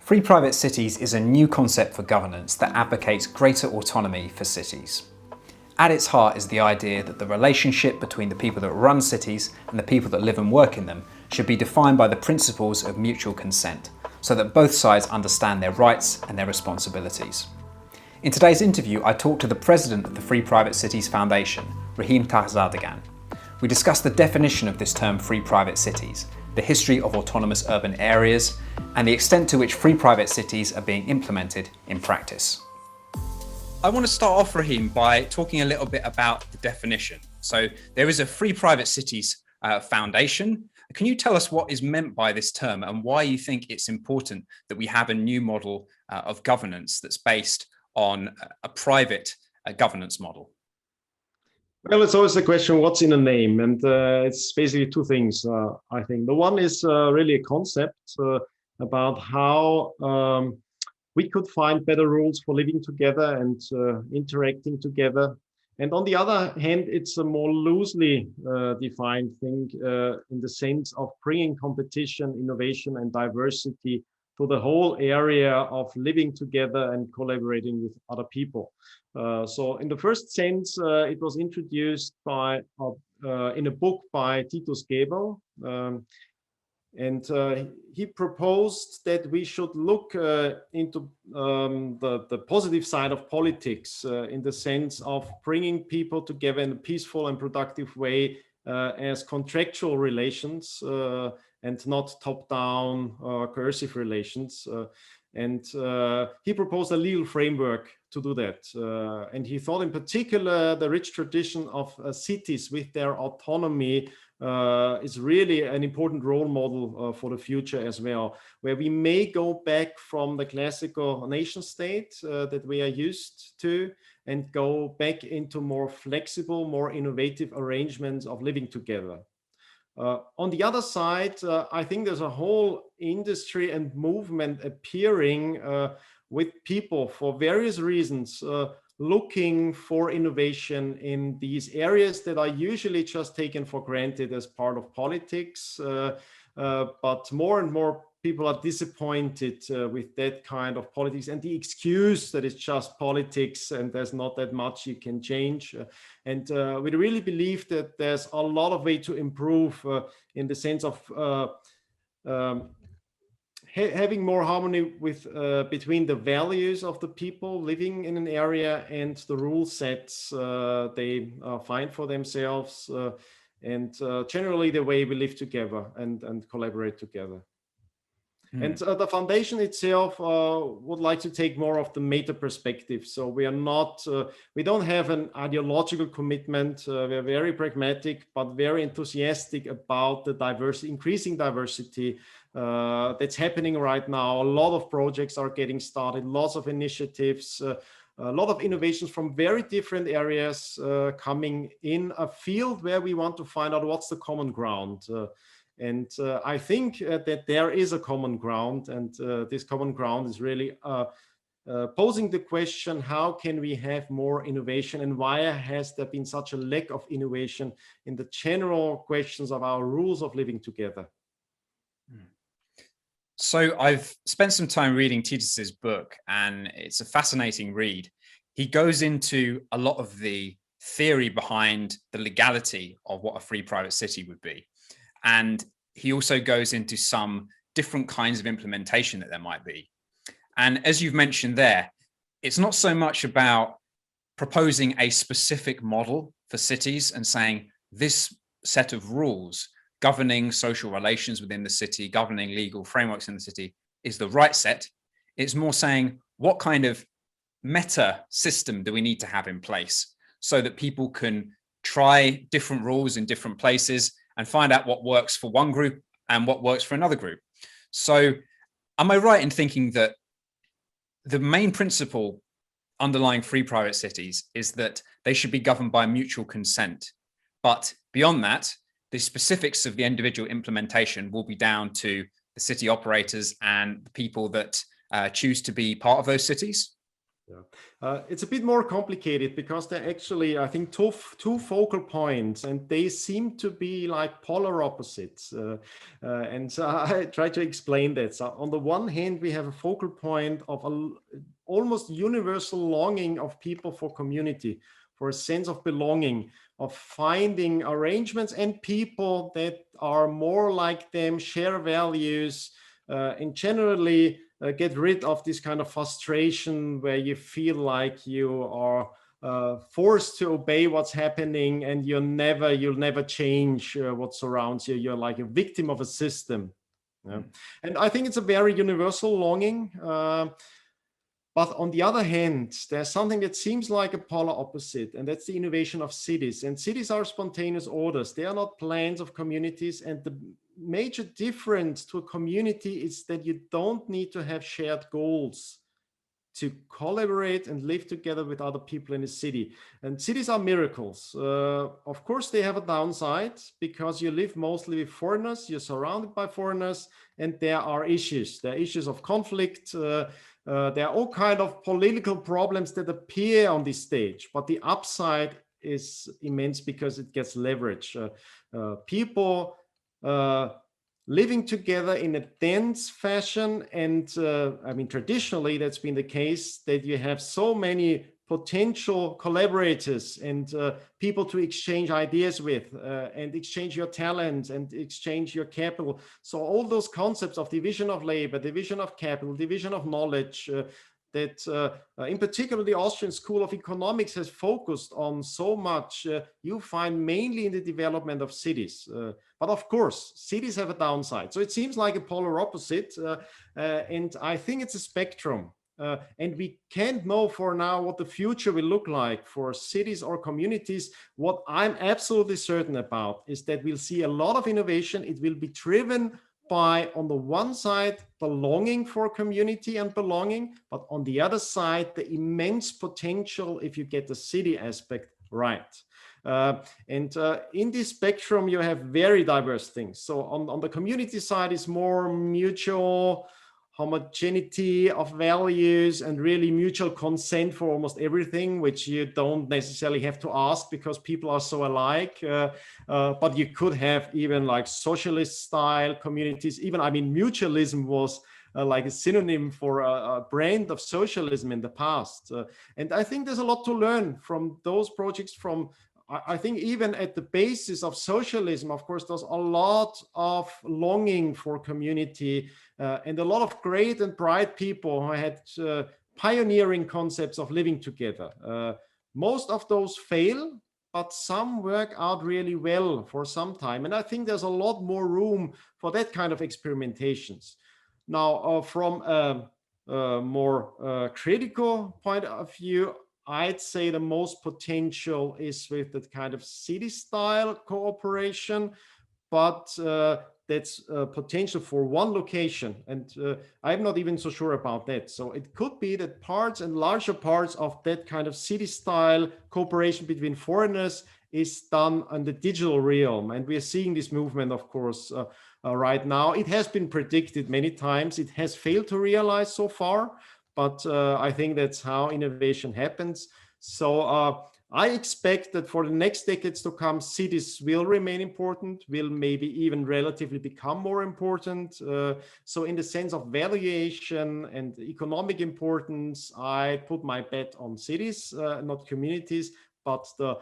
Free private cities is a new concept for governance that advocates greater autonomy for cities. At its heart is the idea that the relationship between the people that run cities and the people that live and work in them should be defined by the principles of mutual consent, so that both sides understand their rights and their responsibilities. In today's interview, I talked to the president of the Free Private Cities Foundation, Rahim Taghizadegan. We discussed the definition of this term free private cities, the history of autonomous urban areas, and the extent to which free private cities are being implemented in practice. I want to start off, Rahim, by talking a little bit about the definition. So there is a Free Private Cities Foundation. Can you tell us what is meant by this term and why you think it's important that we have a new model of governance that's based on a private governance model? Well, it's always the question, what's in a name? And it's basically two things, I think. The one is really a concept about how we could find better rules for living together and interacting together. And on the other hand, it's a more loosely defined thing in the sense of bringing competition, innovation, and diversity to the whole area of living together and collaborating with other people. So in the first sense, it was introduced by in a book by Titus Gebel. And he proposed that we should look into the positive side of politics in the sense of bringing people together in a peaceful and productive way as contractual relations and not top-down coercive relations. And he proposed a legal framework to do that. And he thought in particular the rich tradition of cities with their autonomy is really an important role model for the future as well, where we may go back from the classical nation state that we are used to and go back into more flexible, more innovative arrangements of living together. On the other side, I think there's a whole industry and movement appearing with people for various reasons looking for innovation in these areas that are usually just taken for granted as part of politics. But more and more people are disappointed with that kind of politics and the excuse that it's just politics and there's not that much you can change. And we really believe that there's a lot of way to improve in the sense of having more harmony with between the values of the people living in an area and the rule sets they find for themselves and generally the way we live together and collaborate together. And the foundation itself would like to take more of the meta perspective. So we are not, we don't have an ideological commitment. We're very pragmatic, but very enthusiastic about the diversity, increasing diversity that's happening right now. A lot of projects are getting started, lots of initiatives, a lot of innovations from very different areas coming in a field where we want to find out what's the common ground. And I think that there is a common ground, and this common ground is really posing the question, how can we have more innovation and why has there been such a lack of innovation in the general questions of our rules of living together? So I've spent some time reading Titus's book, and it's a fascinating read. He goes into a lot of the theory behind the legality of what a free private city would be. And he also goes into some different kinds of implementation that there might be. And as you've mentioned there, it's not so much about proposing a specific model for cities and saying this set of rules governing social relations within the city, governing legal frameworks in the city is the right set. It's more saying what kind of meta system do we need to have in place so that people can try different rules in different places and find out what works for one group and what works for another group. So am I right in thinking that the main principle underlying free private cities is that they should be governed by mutual consent? But beyond that, the specifics of the individual implementation will be down to the city operators and the people that choose to be part of those cities? Yeah. It's a bit more complicated because they're actually, I think, two focal points, and they seem to be like polar opposites. And so I try to explain that. So on the one hand, we have a focal point of almost universal longing of people for community, for a sense of belonging, of finding arrangements and people that are more like them, share values, and generally get rid of this kind of frustration where you feel like you are forced to obey what's happening, and you'll never change what surrounds you. You're like a victim of a system. Yeah. And I think it's a very universal longing. But on the other hand, there's something that seems like a polar opposite, and that's the innovation of cities. And cities are spontaneous orders. They are not plans of communities. And the major difference to a community is that you don't need to have shared goals to collaborate and live together with other people in a city. And cities are miracles. Of course, they have a downside because you live mostly with foreigners, you're surrounded by foreigners, and there are issues. There are issues of conflict. There are all kinds of political problems that appear on this stage, but the upside is immense because it gets leverage. People living together in a dense fashion. And I mean, traditionally, that's been the case, that you have so many potential collaborators and people to exchange ideas with and exchange your talent and exchange your capital. So all those concepts of division of labor, division of capital, division of knowledge, that in particular the Austrian School of Economics has focused on so much, you find mainly in the development of cities. But of course, cities have a downside. So it seems like a polar opposite, and I think it's a spectrum. And we can't know for now what the future will look like for cities or communities. What I'm absolutely certain about is that we'll see a lot of innovation. It will be driven by, on the one side, the longing for community and belonging, but on the other side, the immense potential if you get the city aspect right. And in this spectrum, you have very diverse things. So on the community side, is more mutual homogeneity of values and really mutual consent for almost everything, which you don't necessarily have to ask because people are so alike. But you could have even like socialist style communities. Even, I mean, mutualism was like a synonym for a brand of socialism in the past. And I think there's a lot to learn from those projects. From, I think, even at the basis of socialism, of course, there's a lot of longing for community and a lot of great and bright people who had pioneering concepts of living together. Most of those fail, but some work out really well for some time. And I think there's a lot more room for that kind of experimentations. Now, from a more critical point of view, I'd say the most potential is with that kind of city-style cooperation, but that's potential for one location. And I'm not even so sure about that. So it could be that parts and larger parts of that kind of city-style cooperation between foreigners is done on the digital realm. And we are seeing this movement, of course, right now. It has been predicted many times. It has failed to realize so far, but I think that's how innovation happens. So I expect that for the next decades to come, cities will remain important, will maybe even relatively become more important. So in the sense of valuation and economic importance, I put my bet on cities, not communities, but the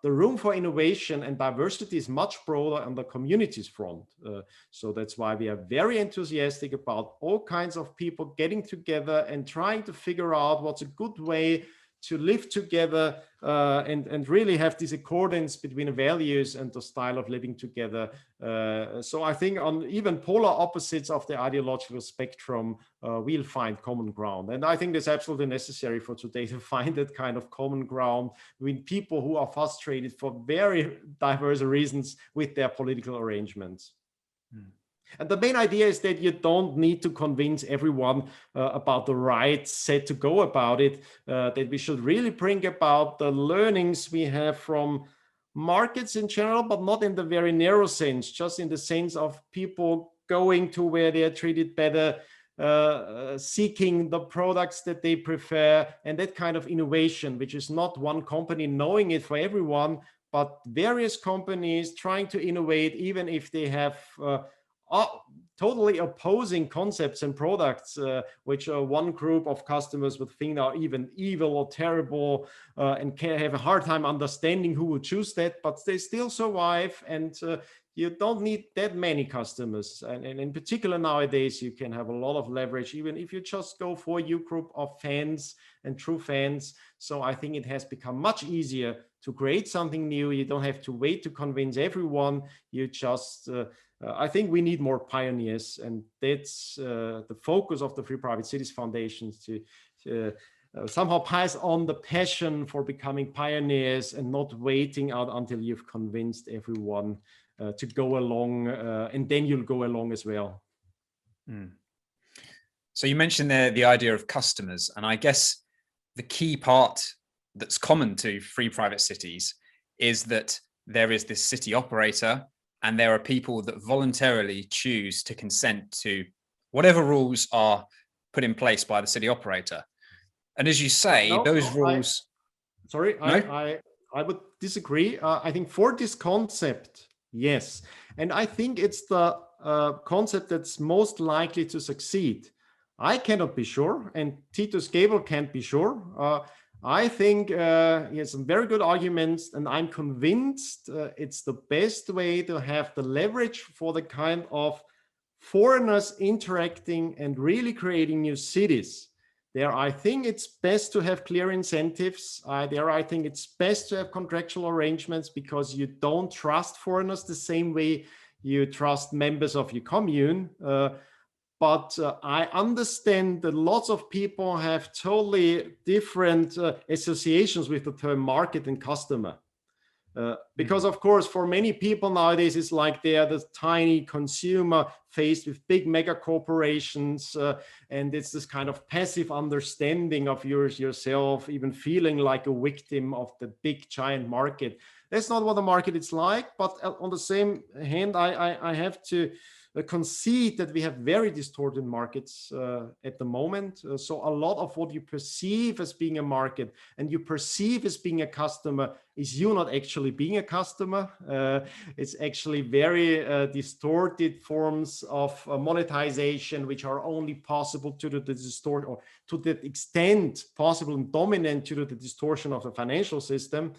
room for innovation and diversity is much broader on the communities front. So that's why we are very enthusiastic about all kinds of people getting together and trying to figure out what's a good way to live together and really have this accordance between the values and the style of living together. So I think on even polar opposites of the ideological spectrum, we'll find common ground. And I think that's absolutely necessary for today, to find that kind of common ground between people who are frustrated for very diverse reasons with their political arrangements. And the main idea is that you don't need to convince everyone about the right set to go about it, that we should really bring about the learnings we have from markets in general, but not in the very narrow sense, just in the sense of people going to where they are treated better, seeking the products that they prefer, and that kind of innovation, which is not one company knowing it for everyone, but various companies trying to innovate, even if they have totally opposing concepts and products, which one group of customers would think are even evil or terrible, and can have a hard time understanding who would choose that, but they still survive. And you don't need that many customers. And in particular nowadays, you can have a lot of leverage, even if you just go for your group of fans and true fans. So I think it has become much easier to create something new. You don't have to wait to convince everyone. You just, I think we need more pioneers. And that's the focus of the Free Private Cities Foundation, to somehow pass on the passion for becoming pioneers and not waiting out until you've convinced everyone to go along, and then you'll go along as well. So you mentioned there the idea of customers, and I guess the key part that's common to free private cities is that there is this city operator, and there are people that voluntarily choose to consent to whatever rules are put in place by the city operator. And as you say, those rules... I would disagree. I think for this concept, yes. And I think it's the concept that's most likely to succeed. I cannot be sure, and Titus Gabel can't be sure. I think he has some very good arguments, and I'm convinced it's the best way to have the leverage for the kind of foreigners interacting and really creating new cities. There, I think it's best to have clear incentives. There, I think it's best to have contractual arrangements, because you don't trust foreigners the same way you trust members of your commune. But I understand that lots of people have totally different associations with the term market and customer. Because of course, for many people nowadays, it's like they are the tiny consumer faced with big mega corporations, and it's this kind of passive understanding of yourself, even feeling like a victim of the big giant market. That's not what the market is like. But on the same hand, I have to concede that we have very distorted markets at the moment. So a lot of what you perceive as being a market and you perceive as being a customer is you not actually being a customer. It's actually very distorted forms of monetization, which are only possible to the distort, or to the extent possible and dominant to the distortion of the financial system.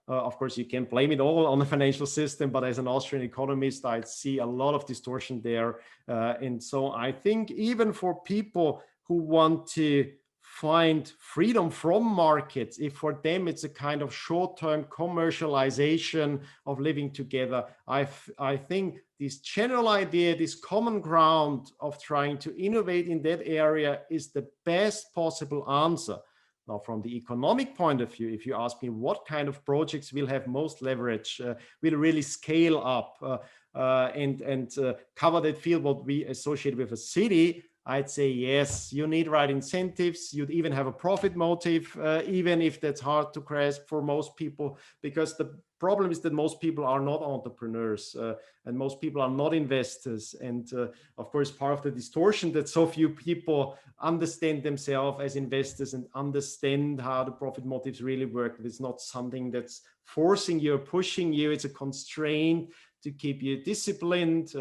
Of course, you can blame it all on the financial system, but as an Austrian economist, I see a lot of distortion there. And so I think even for people who want to find freedom from markets, if for them it's a kind of short-term commercialization of living together, I think this general idea, this common ground of trying to innovate in that area is the best possible answer. Now, from the economic point of view, if you ask me what kind of projects will have most leverage, will really scale up and cover that field, what we associate with a city, I'd say yes, you need right incentives. You'd even have a profit motive, even if that's hard to grasp for most people, because the problem is that most people are not entrepreneurs and most people are not investors. And of course, part of the distortion that so few people understand themselves as investors and understand how the profit motives really work. It's not something that's forcing you or pushing you. It's a constraint to keep you disciplined.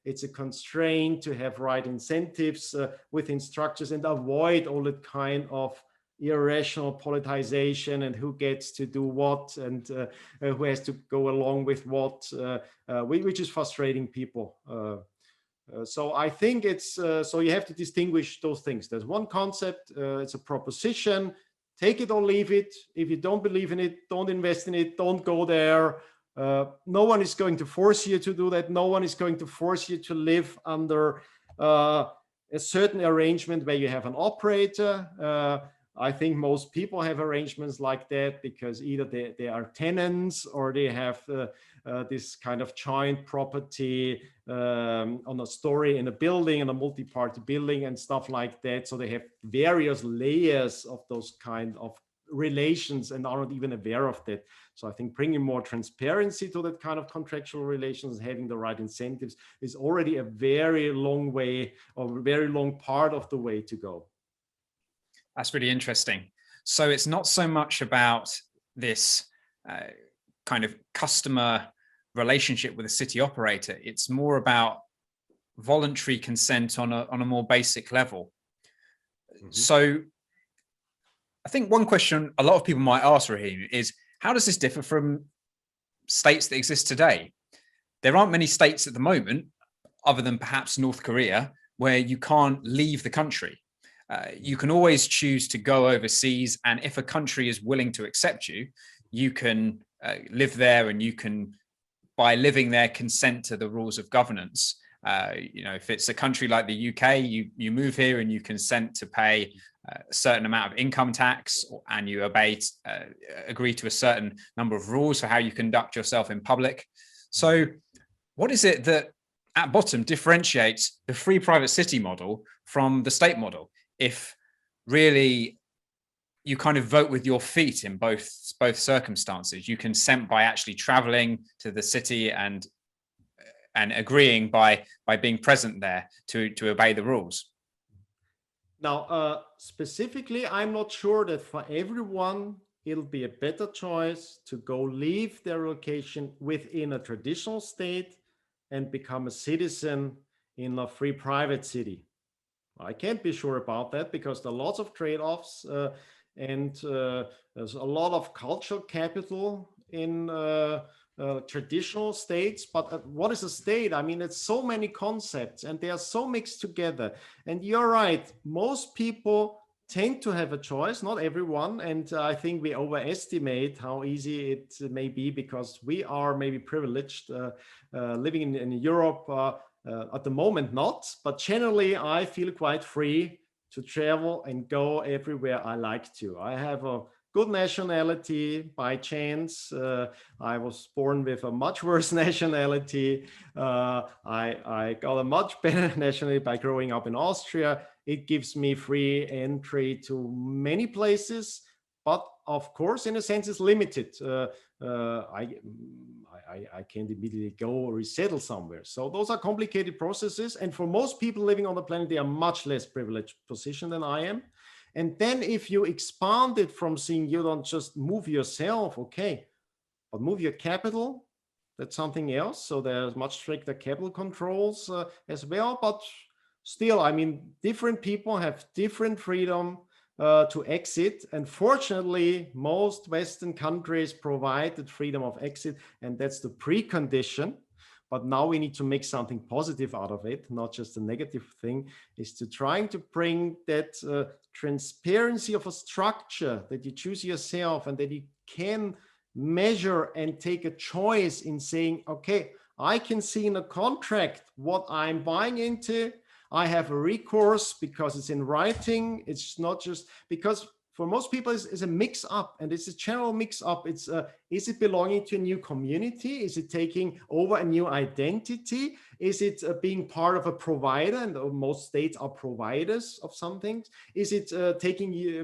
It's a constraint to have right incentives within structures and avoid all that kind of irrational politicization and who gets to do what and who has to go along with what, which is frustrating people. So I think it's, so you have to distinguish those things. There's one concept, it's a proposition, take it or leave it. If you don't believe in it, don't invest in it, don't go there. No one is going to force you to do that. No one is going to force you to live under a certain arrangement where you have an operator. I think most people have arrangements like that because either they are tenants or they have this kind of joint property on a story in a building, in a multi-party building and stuff like that. So they have various layers of those kind of relations and are not even aware of that. So I think bringing more transparency to that kind of contractual relations, having the right incentives is already a very long way, or a very long part of the way to go. That's really interesting. So it's not so much about this kind of customer relationship with a city operator. It's more about voluntary consent on a more basic level. Mm-hmm. So I think one question a lot of people might ask, Rahim, is how does this differ from states that exist today? There aren't many states at the moment, other than perhaps North Korea, where you can't leave the country. You can always choose to go overseas, and if a country is willing to accept you, you can live there, and you can, by living there, consent to the rules of governance. If it's a country like the UK, you move here and you consent to pay a certain amount of income tax, and you agree to a certain number of rules for how you conduct yourself in public. So what is it that at bottom differentiates the free private city model from the state model? If really you kind of vote with your feet in both circumstances, you consent by actually traveling to the city and agreeing by being present there to obey the rules. Now, specifically, I'm not sure that for everyone, it'll be a better choice to go leave their location within a traditional state and become a citizen in a free private city. I can't be sure about that because there are lots of trade-offs and there's a lot of cultural capital in traditional states. But what is a state? I mean, it's so many concepts and they are so mixed together. And you're right, most people tend to have a choice, not everyone. And I think we overestimate how easy it may be because we are maybe privileged living in Europe. At the moment, not, but generally I feel quite free to travel and go everywhere I like to. I have a good nationality by chance. I was born with a much worse nationality. I got a much better nationality by growing up in Austria. It gives me free entry to many places, but of course, in a sense, it's limited. I can't immediately go or resettle somewhere. So those are complicated processes. And for most people living on the planet, they are much less privileged position than I am. And then if you expand it from seeing you don't just move yourself, okay, but move your capital, that's something else. So there's much stricter capital controls as well. But still, I mean, different people have different freedom to exit. And fortunately, most Western countries provide that freedom of exit, and that's the precondition. But now we need to make something positive out of it, not just a negative thing, is to trying to bring that transparency of a structure that you choose yourself and that you can measure and take a choice in saying, okay, I can see in a contract what I'm buying into. I have a recourse because it's in writing. It's not just because for most people it's a mix up, and it's a general mix up. It's is it belonging to a new community? Is it taking over a new identity? Is it being part of a provider? And most states are providers of some things. Is it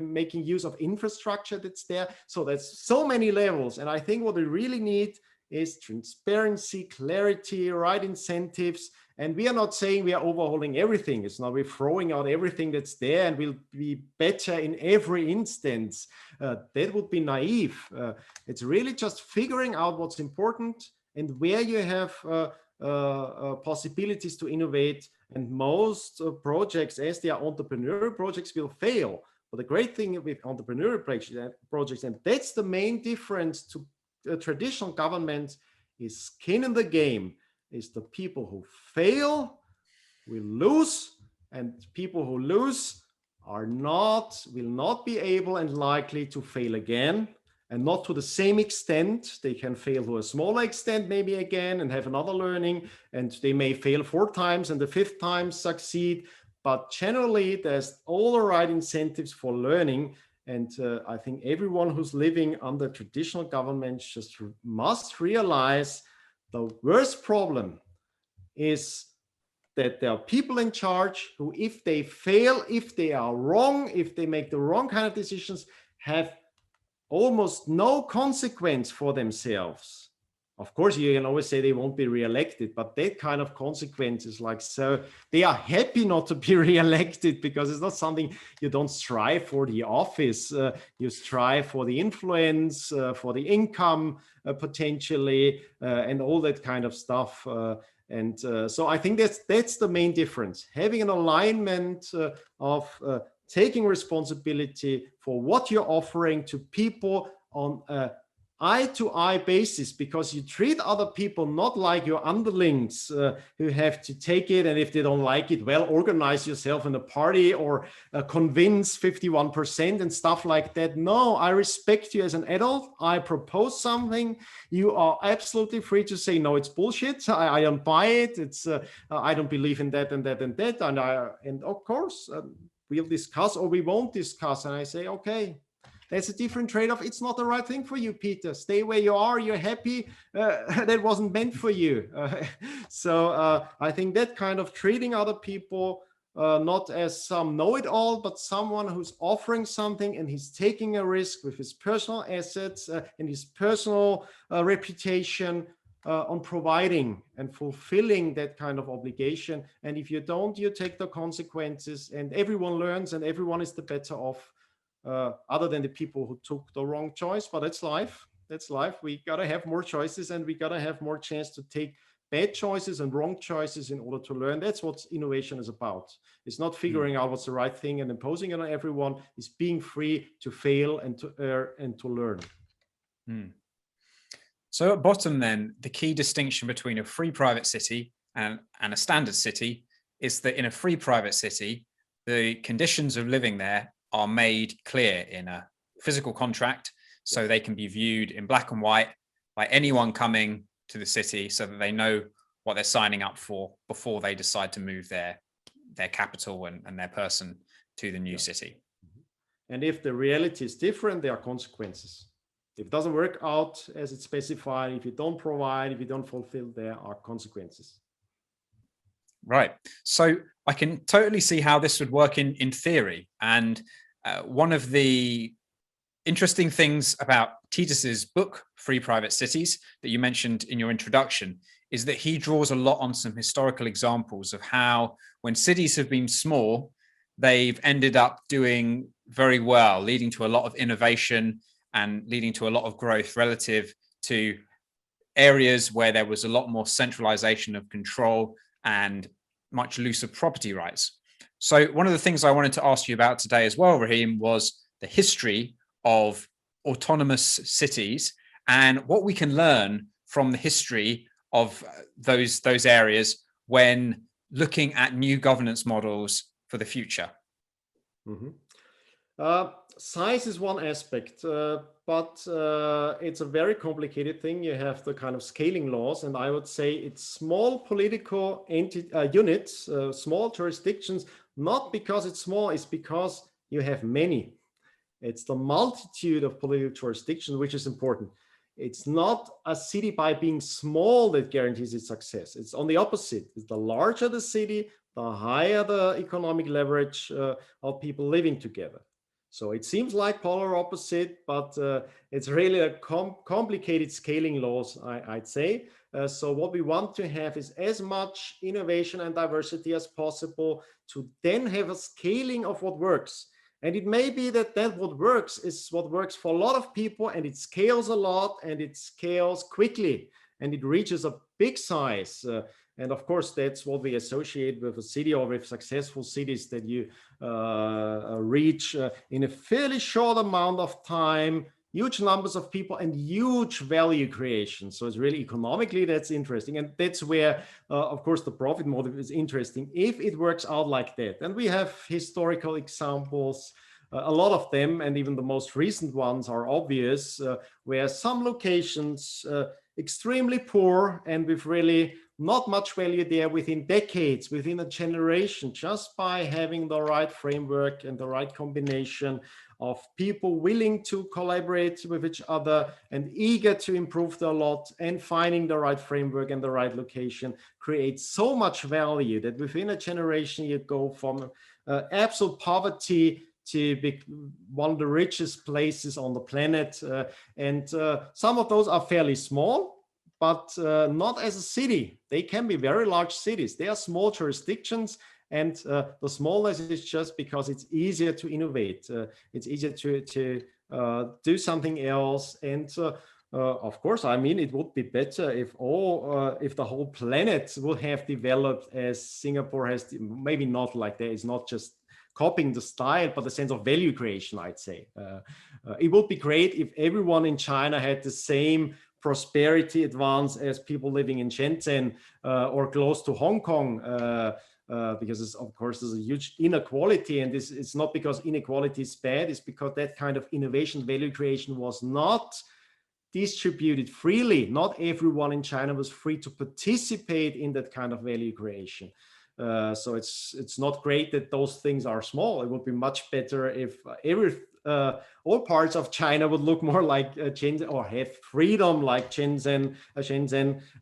making use of infrastructure that's there? So there's so many levels. And I think what we really need is transparency, clarity, right incentives. And we are not saying we are overhauling everything. It's not we're throwing out everything that's there and we'll be better in every instance. That would be naive. It's really just figuring out what's important and where you have possibilities to innovate. And most projects, as they are entrepreneurial projects, will fail. But the great thing with entrepreneurial projects, and that's the main difference to traditional governments, is skin in the game. Is the people who fail will lose, and people who lose will not be able and likely to fail again, and not to the same extent. They can fail to a smaller extent maybe again and have another learning, and they may fail 4 times and the 5th time succeed, but generally there's all the right incentives for learning. And I think everyone who's living under traditional governments just must realize the worst problem is that there are people in charge who, if they fail, if they are wrong, if they make the wrong kind of decisions, have almost no consequence for themselves. Of course, you can always say they won't be re-elected, but that kind of consequences, like, so they are happy not to be re-elected because it's not something you don't strive for the office. You strive for the influence, for the income potentially, and all that kind of stuff. So I think that's the main difference. Having an alignment of taking responsibility for what you're offering to people on a eye-to-eye basis, because you treat other people not like your underlings who have to take it, and if they don't like it, well, organize yourself in a party or convince 51% and stuff like that. No, I respect you as an adult. I propose something. You are absolutely free to say, no, it's bullshit. I don't buy it. It's I don't believe in that and that and that. And of course, we'll discuss or we won't discuss. And I say, okay, that's a different trade-off. It's not the right thing for you, Peter. Stay where you are. You're happy. That wasn't meant for you. So I think that kind of treating other people not as some know-it-all, but someone who's offering something and he's taking a risk with his personal assets and his personal reputation on providing and fulfilling that kind of obligation. And if you don't, you take the consequences, and everyone learns and everyone is the better off. Other than the people who took the wrong choice, but that's life. That's life. We gotta have more choices, and we gotta have more chance to take bad choices and wrong choices in order to learn. That's what innovation is about. It's not figuring out what's the right thing and imposing it on everyone. It's being free to fail and to err and to learn. So at bottom, then, the key distinction between a free private city and a standard city is that in a free private city, the conditions of living there are made clear in a physical contract, so they can be viewed in black and white by anyone coming to the city, so that they know what they're signing up for before they decide to move their capital and their person to the new city. And if the reality is different, there are consequences. If it doesn't work out as it's specified, if you don't provide, if you don't fulfill, there are consequences. Right. So I can totally see how this would work in theory. And one of the interesting things about Titus's book, Free Private Cities, that you mentioned in your introduction, is that he draws a lot on some historical examples of how, when cities have been small, they've ended up doing very well, leading to a lot of innovation and leading to a lot of growth relative to areas where there was a lot more centralization of control and much looser property rights. So one of the things I wanted to ask you about today as well, Rahim, was the history of autonomous cities and what we can learn from the history of those areas when looking at new governance models for the future. Size is one aspect, but it's a very complicated thing. You have the kind of scaling laws, and I would say it's small political units, small jurisdictions, not because it's small, it's because you have many. It's the multitude of political jurisdictions which is important. It's not a city by being small that guarantees its success. It's on the opposite. It's the larger the city, the higher the economic leverage of people living together. So it seems like polar opposite, but it's really a complicated scaling laws, I'd say. So what we want to have is as much innovation and diversity as possible to then have a scaling of what works. And it may be that what works is what works for a lot of people, and it scales a lot and it scales quickly and it reaches a big size. And of course, that's what we associate with a city or with successful cities, that you reach in a fairly short amount of time, huge numbers of people and huge value creation. So it's really economically, that's interesting. And that's where, of course, the profit model is interesting if it works out like that. And we have historical examples, a lot of them, and even the most recent ones are obvious, where some locations extremely poor and with really not much value there within decades, within a generation, just by having the right framework and the right combination of people willing to collaborate with each other and eager to improve their lot, and finding the right framework and the right location creates so much value that within a generation you go from absolute poverty to be one of the richest places on the planet. And some of those are fairly small, but not as a city. They can be very large cities. They are small jurisdictions. And the smallness is just because it's easier to innovate. It's easier to do something else. And of course, I mean, it would be better if if the whole planet would have developed as Singapore has. Maybe not like that. It's not just copying the style, but the sense of value creation, I'd say. It would be great if everyone in China had the same prosperity advance as people living in Shenzhen or close to Hong Kong. Because of course there's a huge inequality, and it's not because inequality is bad, it's because that kind of innovation value creation was not distributed freely. Not everyone in China was free to participate in that kind of value creation. So it's not great that those things are small. It would be much better if all parts of China would look more like Shenzhen, or have freedom like Shenzhen,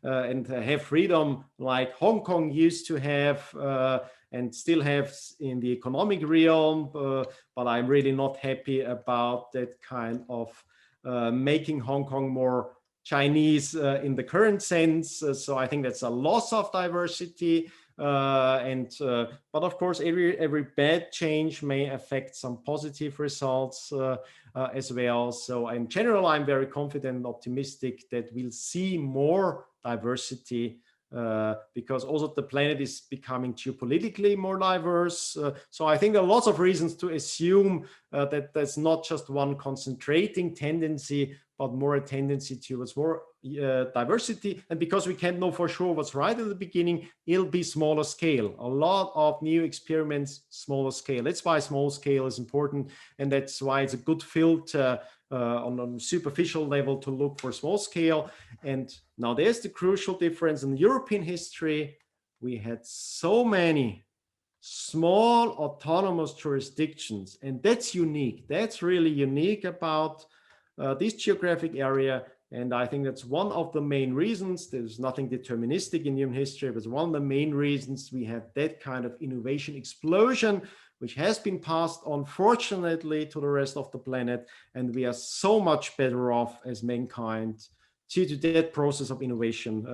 and have freedom like Hong Kong used to have, and still have in the economic realm. But I'm really not happy about that kind of making Hong Kong more Chinese in the current sense. So I think that's a loss of diversity. But of course, every bad change may affect some positive results as well. So in general, I'm very confident and optimistic that we'll see more diversity because also the planet is becoming geopolitically more diverse. So I think there are lots of reasons to assume that there's not just one concentrating tendency, but more a tendency towards more diversity. And because we can't know for sure what's right at the beginning, it'll be smaller scale. A lot of new experiments, smaller scale. That's why small scale is important. And that's why it's a good filter on a superficial level to look for small scale. And now there's the crucial difference. In European history, we had so many small autonomous jurisdictions, and that's unique. That's really unique about this geographic area. And I think that's one of the main reasons. There's nothing deterministic in human history, but it's one of the main reasons we had that kind of innovation explosion, which has been passed on, fortunately, to the rest of the planet. And we are so much better off as mankind due to that process of innovation,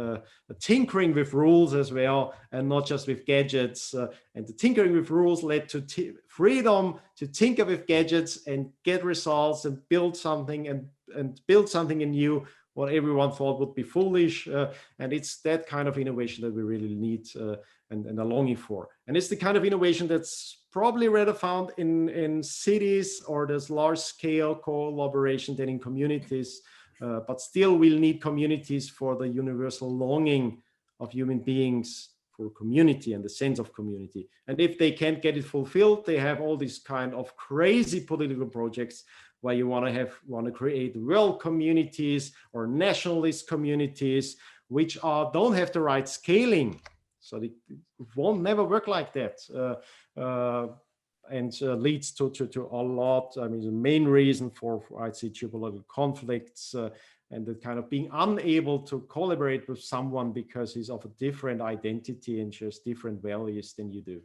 tinkering with rules as well, and not just with gadgets. And the tinkering with rules led to freedom to tinker with gadgets and get results and build something and build something anew, what everyone thought would be foolish. And it's that kind of innovation that we really need and are longing for. And it's the kind of innovation that's probably rather found in cities or there's large scale collaboration than in communities. But still we'll need communities for the universal longing of human beings for community and the sense of community. And if they can't get it fulfilled, they have all these kind of crazy political projects where you want to create world communities or nationalist communities, which don't have the right scaling. So it won't never work like that. And leads to a lot. I mean, the main reason for I'd say geopolitical conflicts and the kind of being unable to collaborate with someone because he's of a different identity and just different values than you do.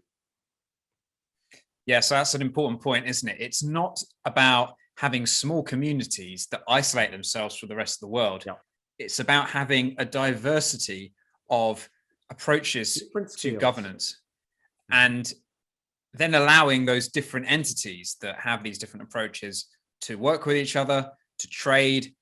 Yeah, so that's an important point, isn't it? It's not about having small communities that isolate themselves from the rest of the world. Yeah. It's about having a diversity of approaches to governance, and then allowing those different entities that have these different approaches to work with each other, to trade,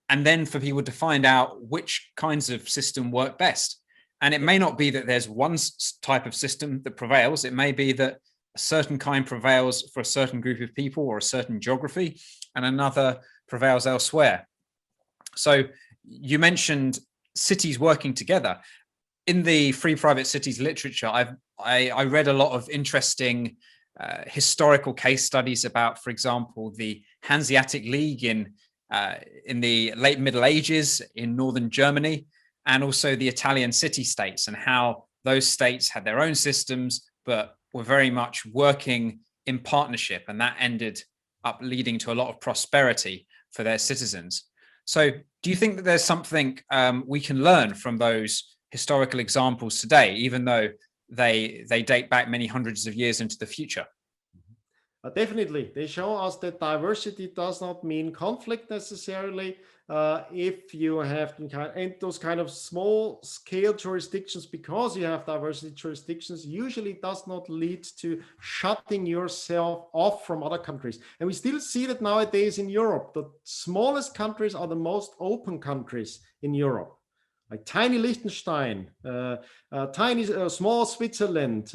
and then for people to find out which kinds of system work best. And it may not be that there's one type of system that prevails. It may be that a certain kind prevails for a certain group of people or a certain geography, and another prevails elsewhere. So you mentioned cities working together. In the Free Private Cities literature, I read a lot of interesting historical case studies about, for example, the Hanseatic League in the late Middle Ages in northern Germany, and also the Italian city-states, and how those states had their own systems, but were very much working in partnership, and that ended up leading to a lot of prosperity for their citizens. So do you think that there's something we can learn from those historical examples today, even though they date back many hundreds of years into the future? Definitely, they show us that diversity does not mean conflict necessarily. If you have those kind of small scale jurisdictions, because you have diversity jurisdictions, usually does not lead to shutting yourself off from other countries. And we still see that nowadays in Europe. The smallest countries are the most open countries in Europe. Like tiny Liechtenstein, tiny small Switzerland.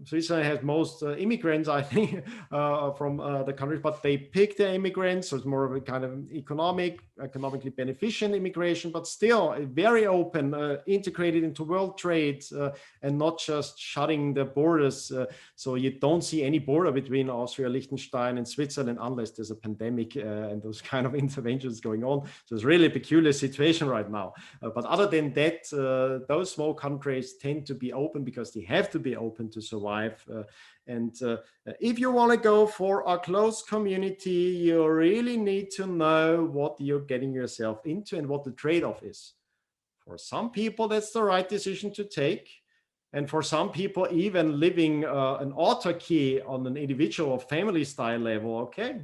Switzerland has most immigrants, I think, from the countries, but they pick their immigrants, so it's more of a kind of economically beneficial immigration, but still very open, integrated into world trade, and not just shutting the borders. So you don't see any border between Austria, Liechtenstein, and Switzerland unless there's a pandemic and those kind of interventions going on. So it's really a peculiar situation right now. But other than that, those small countries tend to be open because they have to be open to survive. And if you want to go for a close community, you really need to know what you're getting yourself into and what the trade-off is. For some people, that's the right decision to take. And for some people, even living an autarky on an individual or family style level, okay,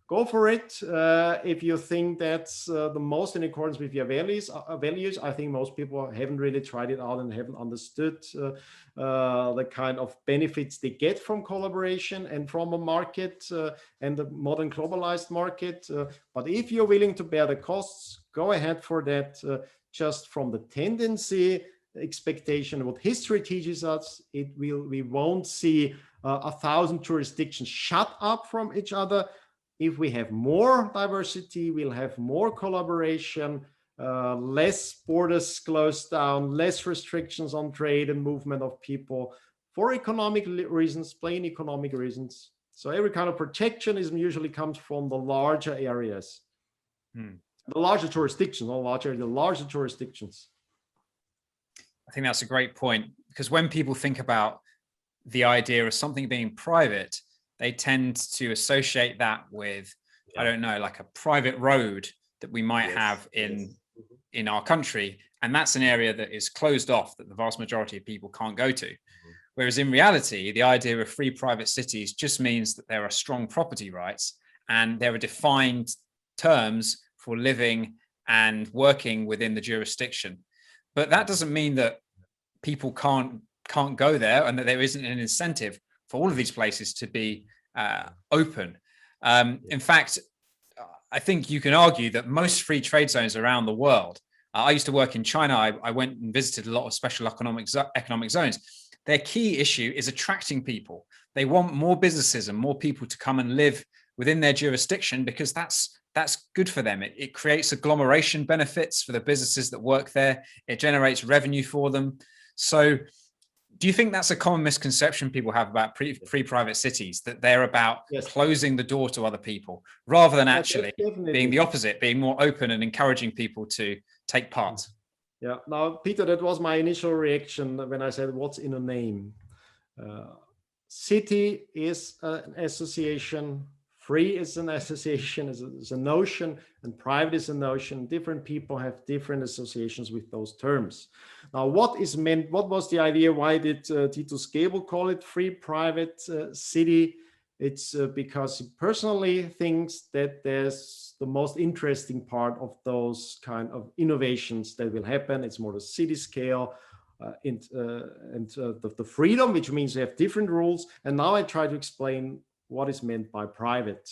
go for it. If you think that's the most in accordance with your values, I think most people haven't really tried it out and haven't understood the kind of benefits they get from collaboration and from a market and the modern globalized market. But if you're willing to bear the costs, go ahead for that. Just from the tendency, expectation, what history teaches us, we won't see 1,000 jurisdictions shut up from each other. If we have more diversity, we'll have more collaboration, less borders closed down, less restrictions on trade and movement of people for economic reasons, plain economic reasons. So every kind of protectionism usually comes from the larger areas, the larger jurisdictions, the larger jurisdictions. I think that's a great point, because when people think about the idea of something being private, they tend to associate that with, I don't know, like a private road that we might have in our country. And that's an area that is closed off, that the vast majority of people can't go to. Whereas in reality, the idea of free private cities just means that there are strong property rights and there are defined terms for living and working within the jurisdiction. But that doesn't mean that people can't go there and that there isn't an incentive for all of these places to be open. In fact, I think you can argue that most free trade zones around the world, I used to work in China, I went and visited a lot of special economic zones. Their key issue is attracting people. They want more businesses and more people to come and live within their jurisdiction, because that's good for them. It creates agglomeration benefits for the businesses that work there. It generates revenue for them. So do you think that's a common misconception people have about free private cities, that they're about closing the door to other people, rather than actually being the opposite, being more open and encouraging people to take part? Yeah. Now, Peter, that was my initial reaction when I said, what's in a name? City is an association. Free is an association, is a notion, and private is a notion. Different people have different associations with those terms. Now, what is meant? What was the idea? Why did Titus Gebel call it free private city? It's because he personally thinks that there's the most interesting part of those kind of innovations that will happen. It's more the city scale and the freedom, which means you have different rules. And now I try to explain what is meant by private.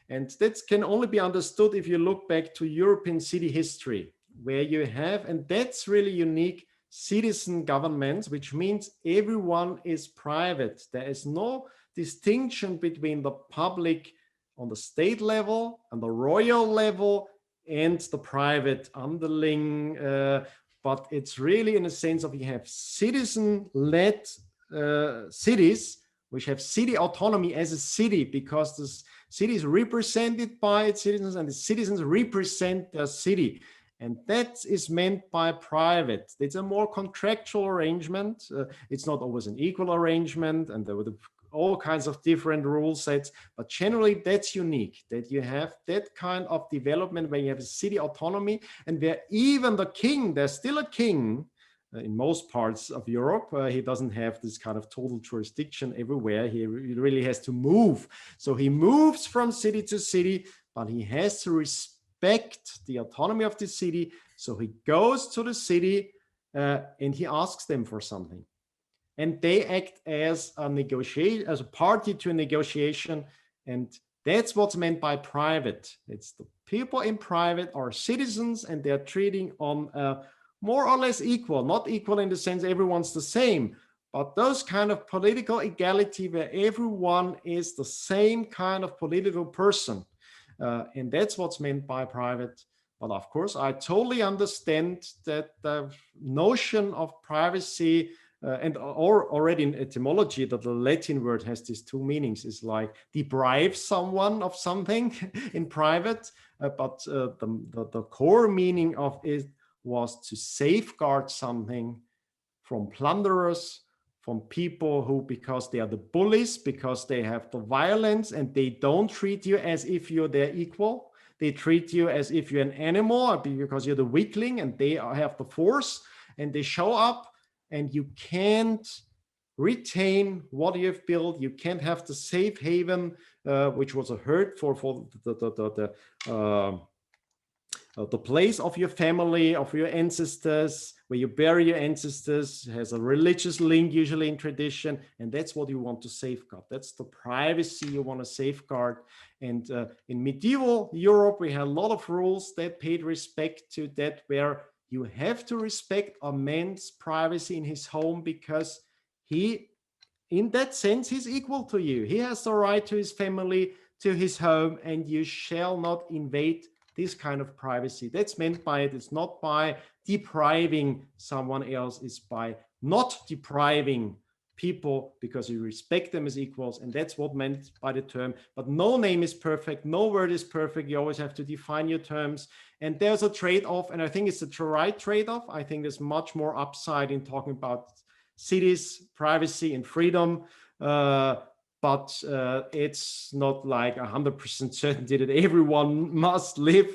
And that can only be understood if you look back to European city history, where you have, and that's really unique, citizen governments, which means everyone is private. There is no distinction between the public on the state level and the royal level and the private underling. But it's really in a sense of you have citizen-led cities, which have city autonomy as a city, because the city is represented by its citizens and the citizens represent their city. And that is meant by private. It's a more contractual arrangement. It's not always an equal arrangement, and there were all kinds of different rule sets, but generally that's unique, that you have that kind of development where you have a city autonomy, and where even the king, there's still a king, in most parts of Europe. He doesn't have this kind of total jurisdiction everywhere. He really has to move. So he moves from city to city, but he has to respect the autonomy of the city. So he goes to the city and he asks them for something. And they act as a negotiation, as a party to a negotiation. And that's what's meant by private. It's the people in private are citizens, and they're treating on more or less equal, not equal in the sense everyone's the same, but those kind of political equality where everyone is the same kind of political person. And that's what's meant by private. But of course, I totally understand that the notion of privacy and already in etymology, that the Latin word has these two meanings, is like deprive someone of something in private, but the core meaning of it was to safeguard something from plunderers, from people who, because they are the bullies, because they have the violence, and they don't treat you as if you're their equal. They treat you as if you're an animal because you're the weakling, and they have the force, and they show up, and you can't retain what you've built. You can't have the safe haven, which was a hurt for the place of your family, of your ancestors, where you bury your ancestors, has a religious link usually in tradition, and that's what you want to safeguard. That's the privacy you want to safeguard. And in medieval Europe, we had a lot of rules that paid respect to that, where you have to respect a man's privacy in his home, because he, in that sense, he's equal to you. He has the right to his family, to his home, and you shall not invade this kind of privacy. That's meant by it. It's not by depriving someone else. It's by not depriving people, because you respect them as equals. And that's what meant by the term. But no name is perfect. No word is perfect. You always have to define your terms. And there's a trade-off. And I think it's the right trade-off. I think there's much more upside in talking about cities, privacy, and freedom. But it's not like 100% certainty that everyone must live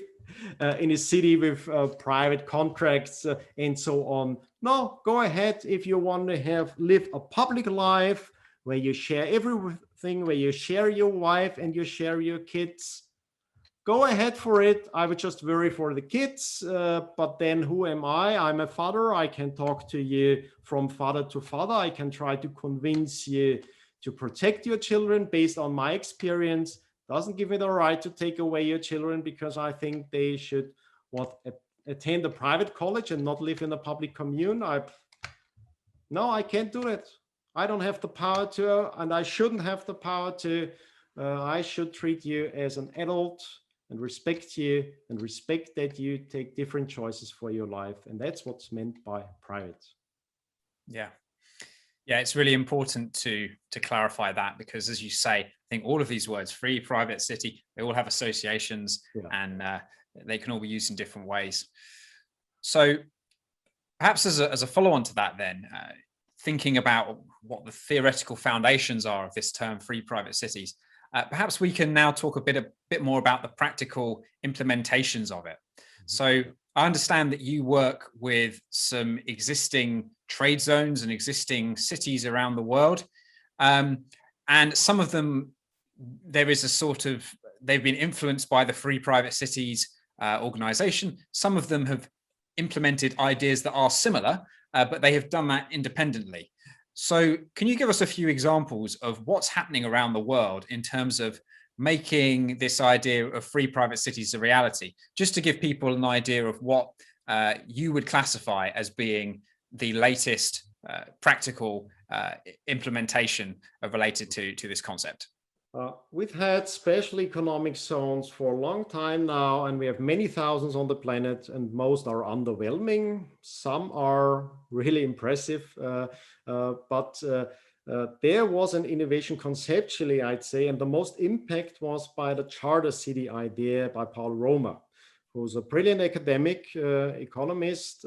in a city with private contracts and so on. No, go ahead if you want to live a public life where you share everything, where you share your wife and you share your kids. Go ahead for it. I would just worry for the kids, but then who am I? I'm a father. I can talk to you from father to father. I can try to convince you to protect your children based on my experience. Doesn't give me the right to take away your children because I think they should attend a private college and not live in a public commune. No, I can't do it. I don't have the power to, and I shouldn't have the power to. I should treat you as an adult and respect you, and respect that you take different choices for your life. And that's what's meant by private. Yeah. Yeah, it's really important to clarify that, because as you say, I think all of these words, free, private, city, they all have associations, and they can all be used in different ways. So perhaps as a follow-on to that then, thinking about what the theoretical foundations are of this term, free, private cities, perhaps we can now talk a bit more about the practical implementations of it. So I understand that you work with some existing trade zones and existing cities around the world. And some of them, there is a sort of, they've been influenced by the Free Private Cities organization. Some of them have implemented ideas that are similar, but they have done that independently. So can you give us a few examples of what's happening around the world in terms of making this idea of free private cities a reality, just to give people an idea of what you would classify as being the latest practical implementation related to this concept? We've had special economic zones for a long time now, and we have many thousands on the planet, and most are underwhelming. Some are really impressive, but there was an innovation conceptually, I'd say, and the most impact was by the charter city idea by Paul Romer, who's a brilliant academic economist.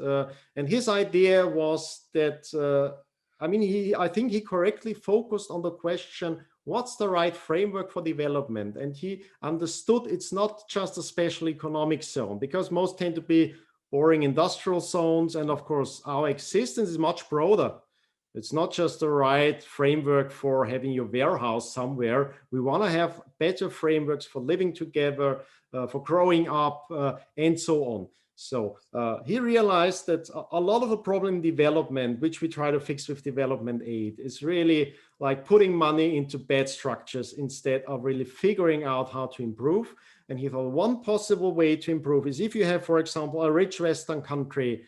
And his idea was that, I think he correctly focused on the question, what's the right framework for development? And he understood it's not just a special economic zone, because most tend to be boring industrial zones. And of course, our existence is much broader. It's not just the right framework for having your warehouse somewhere. We want to have better frameworks for living together, for growing up, and so on. So he realized that a lot of the problem in development, which we try to fix with development aid, is really like putting money into bad structures instead of really figuring out how to improve. And he thought one possible way to improve is if you have, for example, a rich Western country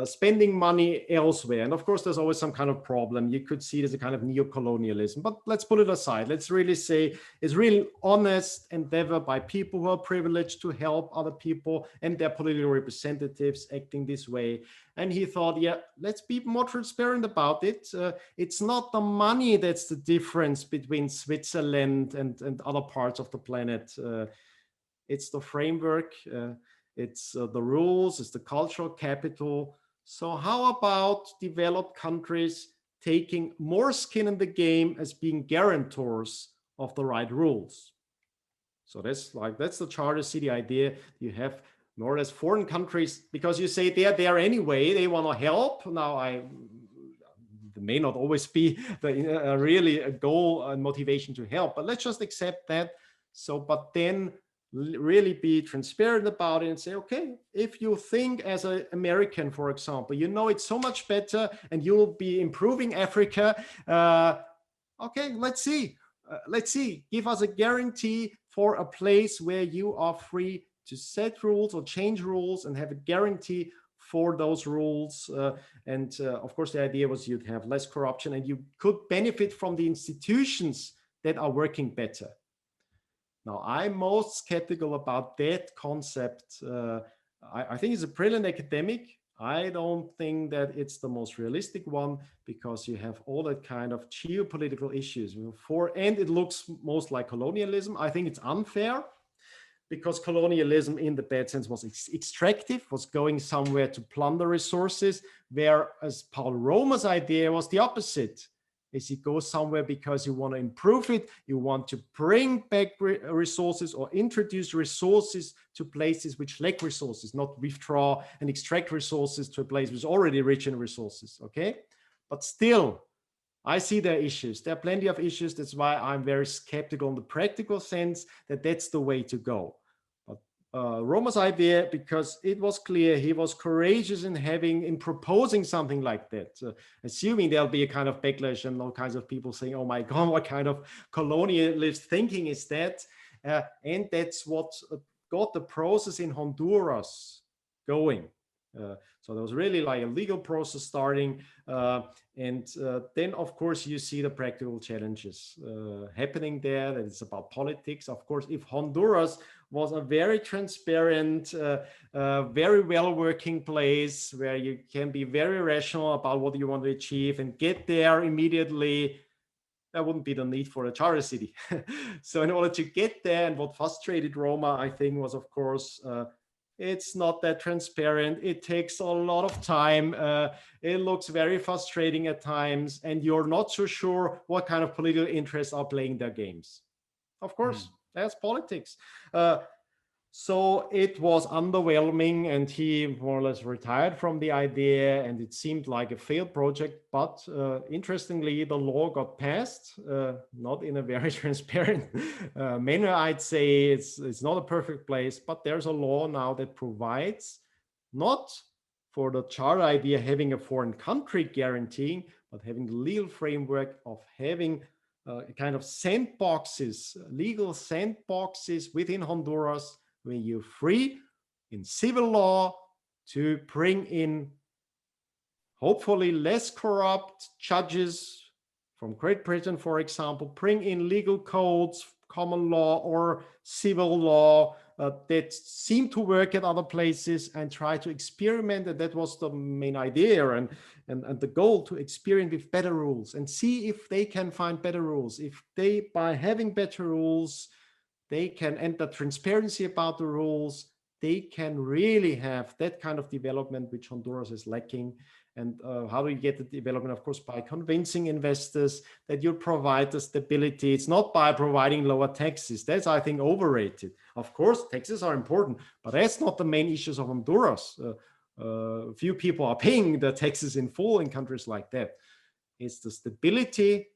spending money elsewhere. And of course, there's always some kind of problem. You could see it as a kind of neo-colonialism, but let's put it aside. Let's really say it's really honest endeavor by people who are privileged to help other people and their political representatives acting this way. And he thought, yeah, let's be more transparent about it. It's not the money that's the difference between Switzerland and other parts of the planet. It's the framework. It's the rules, it's the cultural capital. So how about developed countries taking more skin in the game as being guarantors of the right rules? So that's the Charter City idea. You have more or less foreign countries, because you say they're there anyway, they want to help. Now there may not always be really a goal and motivation to help, but let's just accept that. So, but then really be transparent about it and say, okay, if you think as an American, for example, you know it's so much better and you'll be improving Africa, okay, let's see, give us a guarantee for a place where you are free to set rules or change rules and have a guarantee for those rules. Of course, the idea was you'd have less corruption and you could benefit from the institutions that are working better. Now, I'm most skeptical about that concept. I think it's a brilliant academic. I don't think that it's the most realistic one, because you have all that kind of geopolitical issues. And it looks most like colonialism. I think it's unfair, because colonialism in the bad sense was extractive, was going somewhere to plunder resources, whereas Paul Romer's idea was the opposite. Is you go somewhere because you want to improve it, you want to bring back resources or introduce resources to places which lack resources, not withdraw and extract resources to a place which is already rich in resources, okay? But still, I see there are issues. There are plenty of issues. That's why I'm very skeptical in the practical sense that that's the way to go. Romer's idea, because it was clear he was courageous in proposing something like that, assuming there'll be a kind of backlash and all kinds of people saying, oh my God, what kind of colonialist thinking is that? And that's what got the process in Honduras going. So there was really like a legal process starting. Then, of course, you see the practical challenges happening there. That it's about politics. Of course, if Honduras was a very transparent, very well-working place where you can be very rational about what you want to achieve and get there immediately, there wouldn't be the need for a charter city. So in order to get there, and what frustrated Roma, I think, was, of course, it's not that transparent. It takes a lot of time. It looks very frustrating at times, and you're not so sure what kind of political interests are playing their games. Of course, that's politics. So it was underwhelming, and he more or less retired from the idea, and it seemed like a failed project. But interestingly, the law got passed, not in a very transparent manner. I'd say it's not a perfect place, but there's a law now that provides not for the charter idea having a foreign country guaranteeing, but having the legal framework of having kind of sandboxes, legal sandboxes within Honduras, where you're free in civil law to bring in hopefully less corrupt judges from Great Britain, for example, bring in legal codes, common law or civil law that seem to work at other places, and try to experiment. And that was the main idea and the goal, to experiment with better rules and see if they can find better rules. If they, by having better rules, they can, and the transparency about the rules, they can really have that kind of development which Honduras is lacking. And how do you get the development? Of course, by convincing investors that you provide the stability. It's not by providing lower taxes. That's, I think, overrated. Of course, taxes are important, but that's not the main issues of Honduras. Few people are paying the taxes in full in countries like that. It's the stability,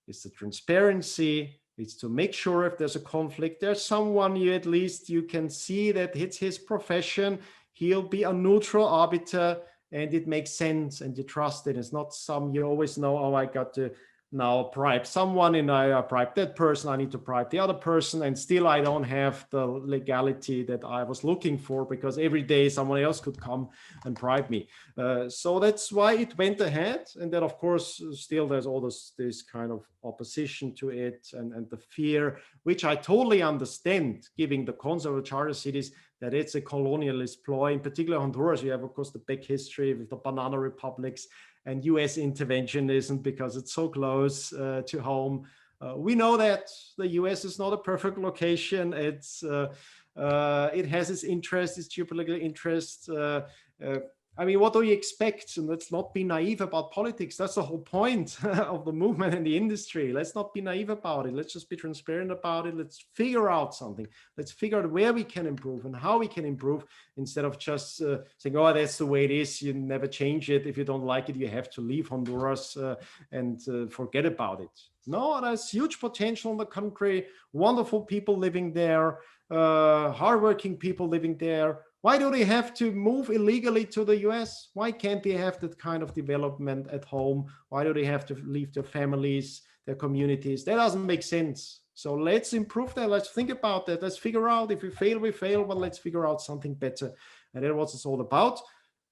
it's the transparency, it's to make sure if there's a conflict, there's someone you can see that it's his profession, he'll be a neutral arbiter, and it makes sense and you trust it. It's not you always know, oh, I got to now bribe someone and I bribe that person, I need to bribe the other person, and still I don't have the legality that I was looking for, because every day someone else could come and bribe me. So that's why it went ahead. And then, of course, still there's all this kind of opposition to it, and the fear, which I totally understand, giving the concept of charter cities, that it's a colonialist ploy. In particular, Honduras, you have, of course, the big history with the banana republics and US interventionism, because it's so close to home. We know that the US is not a perfect location. It has its interests, its geopolitical interests. I mean, what do you expect? And let's not be naive about politics. That's the whole point of the movement and the industry. Let's not be naive about it. Let's just be transparent about it. Let's figure out something. Let's figure out where we can improve and how we can improve, instead of just saying, oh, that's the way it is. You never change it. If you don't like it, you have to leave Honduras and forget about it. No, there's huge potential in the country. Wonderful people living there, hardworking people living there. Why do they have to move illegally to the US? Why can't they have that kind of development at home? Why do they have to leave their families, their communities? That doesn't make sense. So let's improve that. Let's think about that. Let's figure out, if we fail, we fail, but let's figure out something better. And that's what it's all about,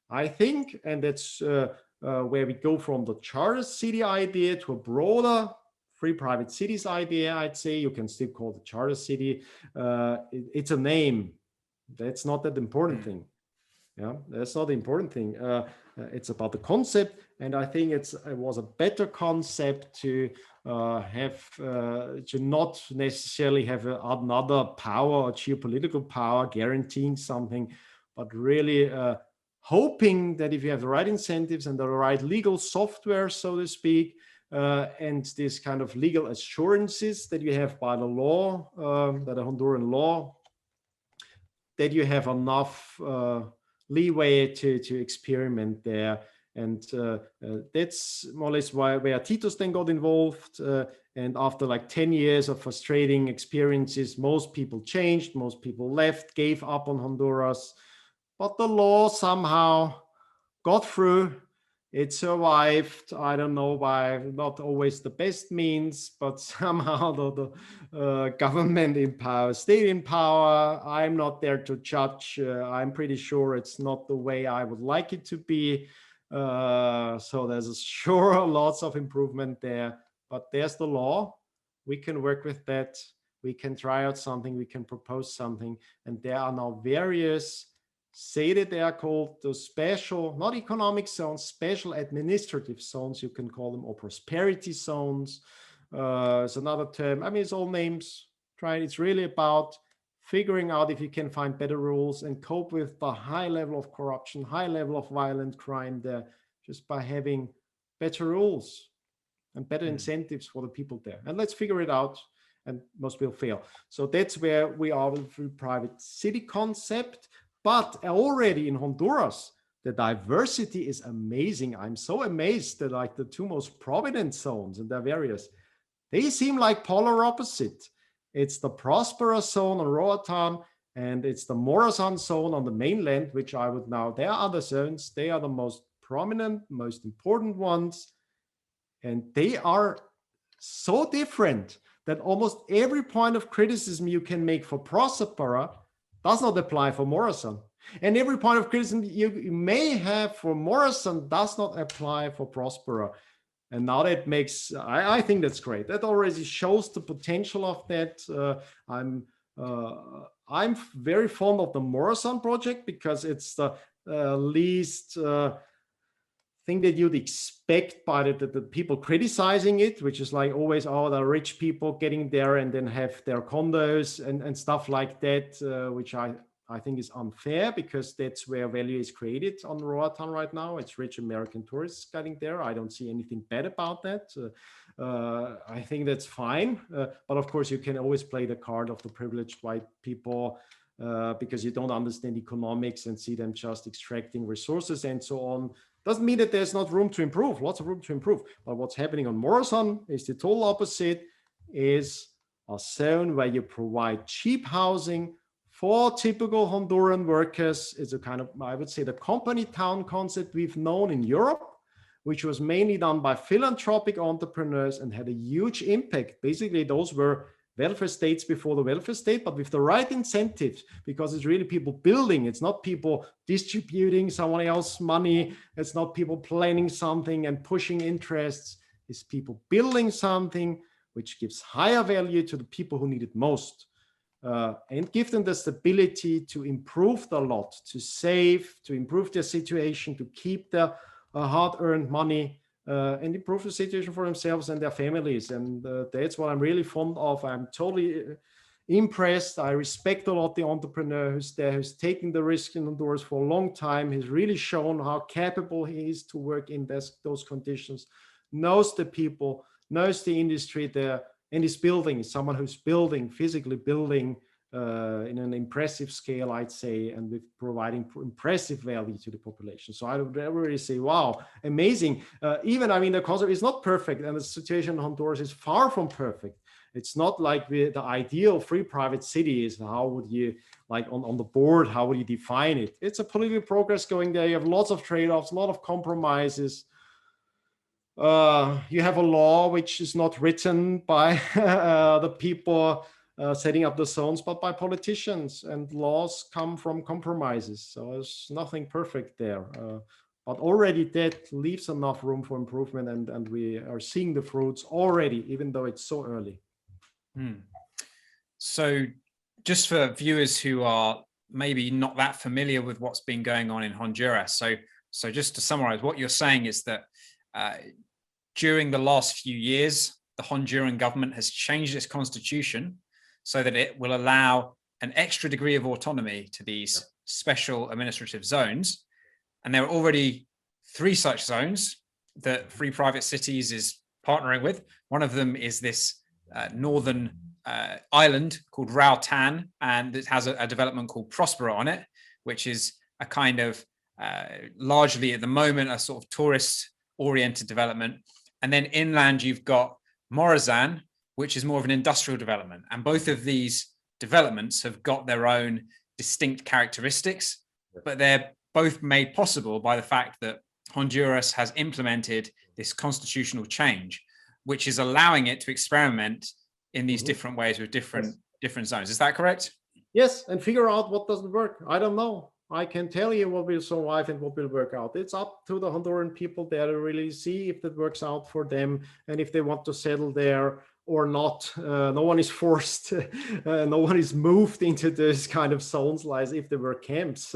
I think. And that's where we go from the charter city idea to a broader free private cities idea. I'd say you can still call it the charter city. It's a name. That's not that important thing. Yeah, that's not the important thing. It's about the concept, and I think it was a better concept to not necessarily have another power or geopolitical power guaranteeing something, but really hoping that if you have the right incentives and the right legal software, so to speak, and this kind of legal assurances that you have by the law, that a Honduran law, that you have enough leeway to experiment there. And that's more or less where Titus then got involved. And after like 10 years of frustrating experiences, most people changed, most people left, gave up on Honduras. But the law somehow got through. It survived. I don't know why, not always the best means, but somehow the government in power stayed in power. I'm not there to judge. I'm pretty sure it's not the way I would like it to be. So there's sure lots of improvement there, but there's the law. We can work with that. We can try out something. We can propose something. And there are now various, say that they are called the special, not economic zones, special administrative zones, you can call them, or prosperity zones. It's another term. I mean, it's all names, right? It's really about figuring out if you can find better rules and cope with the high level of corruption, high level of violent crime there, just by having better rules and better incentives for the people there. And let's figure it out, and most will fail. So that's where we are with the private city concept. But already in Honduras, the diversity is amazing. I'm so amazed that like the two most prominent zones, and they're various, they seem like polar opposite. It's the prosperous zone on Roatan, and it's the Morazan zone on the mainland, which I would now, there are other zones, they are the most prominent, most important ones. And they are so different that almost every point of criticism you can make for Prospera does not apply for Morazan. And every point of criticism you may have for Morazan does not apply for Prospera. And now that makes, I think that's great. That already shows the potential of that. I'm very fond of the Morazan project because it's the least thing that you'd expect by the people criticizing it, which is like always, oh, the rich people getting there and then have their condos and stuff like that, which I I think is unfair, because that's where value is created on Roatan right now. It's rich American tourists getting there. I don't see anything bad about that. I think that's fine. But of course, you can always play the card of the privileged white people, because you don't understand economics and see them just extracting resources and so on. Doesn't mean that there's not room to improve, lots of room to improve. But what's happening on Morrison is the total opposite, is a zone where you provide cheap housing for typical Honduran workers. It's a kind of, I would say, the company town concept we've known in Europe, which was mainly done by philanthropic entrepreneurs and had a huge impact. Basically, those were welfare states before the welfare state, but with the right incentives, because it's really people building. It's not people distributing someone else's money. It's not people planning something and pushing interests. It's people building something which gives higher value to the people who need it most, and give them the stability to improve the lot, to save, to improve their situation, to keep their hard-earned money, and improve the situation for themselves and their families. And that's what I'm really fond of. I'm totally impressed. I respect a lot the entrepreneur who's there, who's taking the risk in Honduras for a long time. He's really shown how capable he is to work in those conditions, knows the people, knows the industry there, and is building, someone who's building, physically building in an impressive scale, I'd say, and with providing impressive value to the population. So I would really say, wow, amazing. Even, I mean, the concept is not perfect, and the situation in Honduras is far from perfect. It's not like the ideal free private city is, how would you, like on the board, how would you define it? It's a political progress going there. You have lots of trade-offs, a lot of compromises. You have a law which is not written by the people setting up the zones, but by politicians, and laws come from compromises. So there's nothing perfect there. But already that leaves enough room for improvement, and we are seeing the fruits already, even though it's so early. So just for viewers who are maybe not that familiar with what's been going on in Honduras, so just to summarize, what you're saying is that during the last few years, the Honduran government has changed its constitution so that it will allow an extra degree of autonomy to these special administrative zones. And there are already 3 such zones that Free Private Cities is partnering with. One of them is this northern island called Rautan, and it has a development called Prospero on it, which is a kind of largely at the moment a sort of tourist-oriented development. And then inland, you've got Morazan, which is more of an industrial development. And both of these developments have got their own distinct characteristics, but they're both made possible by the fact that Honduras has implemented this constitutional change, which is allowing it to experiment in these different ways with different zones. Is that correct? Yes, and figure out what doesn't work. I don't know. I can tell you what will survive and what will work out. It's up to the Honduran people there to really see if that works out for them and if they want to settle there or not. No one is forced. No one is moved into this kind of zones like if there were camps.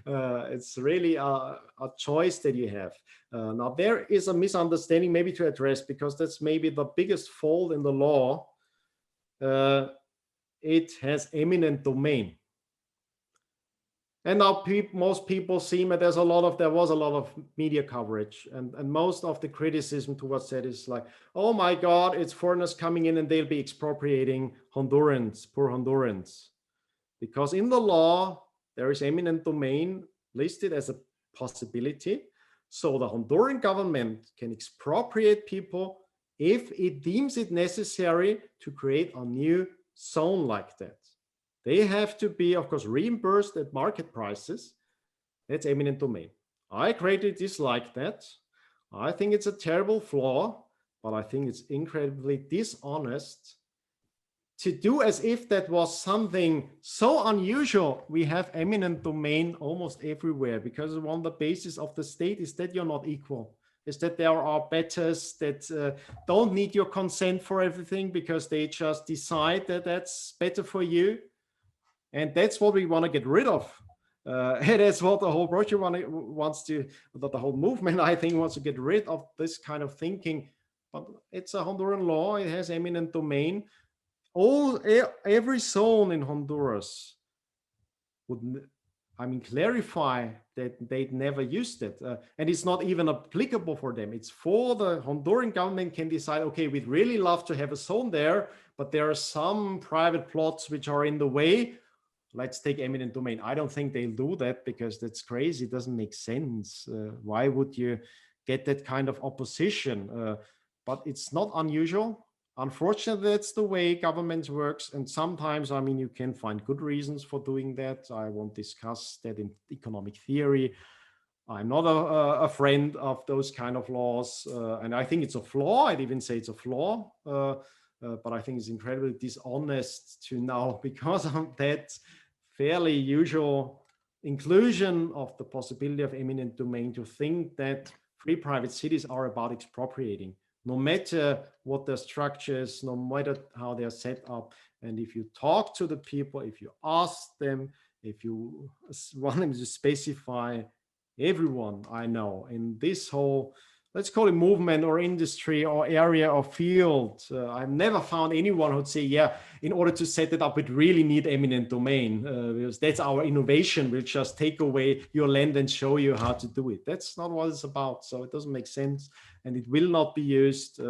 It's really a choice that you have. Now, there is a misunderstanding maybe to address, because that's maybe the biggest fault in the law. It has eminent domain. And now most people see that there was a lot of media coverage, and most of the criticism towards that is like, oh my God, it's foreigners coming in and they'll be expropriating Hondurans, poor Hondurans. Because in the law, there is eminent domain listed as a possibility. So the Honduran government can expropriate people if it deems it necessary to create a new zone like that. They have to be, of course, reimbursed at market prices. That's eminent domain. I greatly dislike that. I think it's a terrible flaw, but I think it's incredibly dishonest to do as if that was something so unusual. We have eminent domain almost everywhere, because one of the bases of the state is that you're not equal. Is that there are betters that don't need your consent for everything, because they just decide that that's better for you. And that's what we want to get rid of. And that's what the whole project wants to, that the whole movement, I think, wants to get rid of this kind of thinking. But it's a Honduran law. It has eminent domain. Every zone in Honduras would, I mean, clarify that they'd never used it. And it's not even applicable for them. It's for the Honduran government can decide, okay, we'd really love to have a zone there, but there are some private plots which are in the way. Let's take eminent domain. I don't think they'll do that because that's crazy. It doesn't make sense. Why would you get that kind of opposition? But it's not unusual. Unfortunately, that's the way governments works. And sometimes, I mean, you can find good reasons for doing that. I won't discuss that in economic theory. I'm not a friend of those kind of laws. And I think it's a flaw. I'd even say it's a flaw. But I think it's incredibly dishonest to now, because of that fairly usual inclusion of the possibility of eminent domain, to think that free private cities are about expropriating, no matter what their structures, no matter how they're set up. And if you talk to the people, if you ask them, if you want them to specify, everyone I know in this whole, let's call it movement or industry or area or field, I've never found anyone who'd say, yeah, in order to set it up, we really need eminent domain, because that's our innovation. We'll just take away your land and show you how to do it. That's not what it's about. So it doesn't make sense, and it will not be used.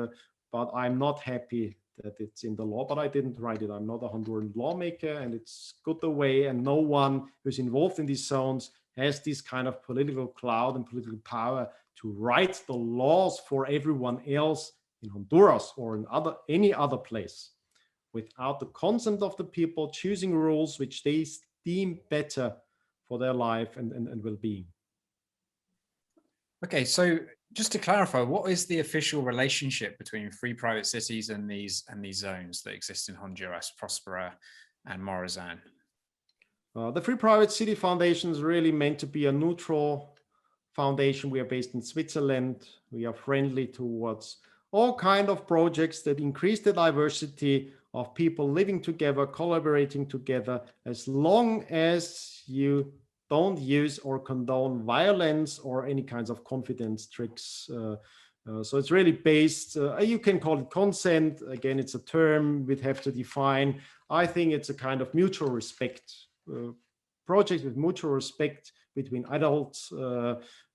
But I'm not happy that it's in the law, but I didn't write it. I'm not a Honduran lawmaker, and it's good the way, and no one who's involved in these zones has this kind of political clout and political power to write the laws for everyone else in Honduras or in any other place, without the consent of the people choosing rules which they deem better for their life and well-being. Okay, so just to clarify, what is the official relationship between free private cities and these zones that exist in Honduras, Prospera and Morazan? The Free Private City Foundation is really meant to be a neutral foundation. We are based in Switzerland. We are friendly towards all kinds of projects that increase the diversity of people living together, collaborating together, as long as you don't use or condone violence or any kinds of confidence tricks. So it's really based, you can call it consent. Again, it's a term we'd have to define. I think it's a kind of mutual respect. Projects with mutual respect between adults